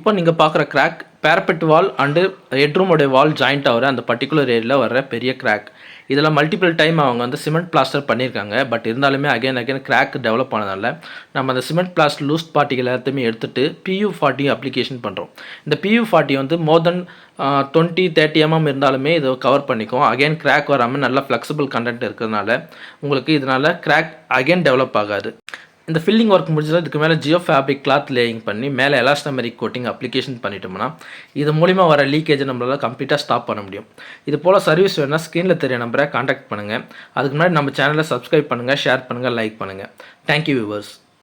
இப்போ நீங்கள் பார்க்குற கிராக் பேரபெட் வால் அண்டு ஹெட்ரூமோடைய வால் ஜாயிண்ட் ஆகிற அந்த பர்டிகுலர் ஏரியாவில் வர பெரிய கிராக். இதில் மல்டிபிள் டைம் அவங்க வந்து சிமெண்ட் பிளாஸ்டர் பண்ணியிருக்காங்க. பட் இருந்தாலுமே அகைன் கிராக் டெவலப் ஆனதால் நம்ம அந்த சிமெண்ட் பிளாஸ்டர் லூஸ் பார்ட்டிகள் எல்லாத்தையுமே எடுத்துகிட்டு PU40 அப்ளிகேஷன் பண்ணுறோம். இந்த PU40 வந்து மோர் தென் 20-30 mm இருந்தாலுமே இதை கவர் பண்ணிக்கும். அகைன் கிராக் வராமல் நல்லா ஃப்ளெக்சிபிள் கண்டென்ட் இருக்கிறதுனால உங்களுக்கு இதனால் கிராக் அகைன் டெவலப் ஆகாது. இந்த ஃபில்லிங் ஒர்க் முடிஞ்சது இதுக்கு மேலே ஜியோ ஃபேப்ரிக் கிளாத் லேயிங் பண்ணி மேலே எலாஸ்டமெரிக் கோட்டிங் அப்ளிகேஷன் பண்ணிட்டோம்னா இது மூலிமா வர லீக்கேஜ் நம்மளால் கம்ப்ளீட்டாக ஸ்டாப் பண்ண முடியும். இது போல் சர்வீஸ் வேணுன்னா ஸ்க்ரீனில் தெரிய நம்பரை காண்டாக்ட் பண்ணுங்கள். அதுக்கு முன்னாடி நம்ம சேனலை சப்ஸ்கிரைப் பண்ணுங்கள், ஷேர் பண்ணுங்கள், லைக் பண்ணுங்கள். Thank you viewers.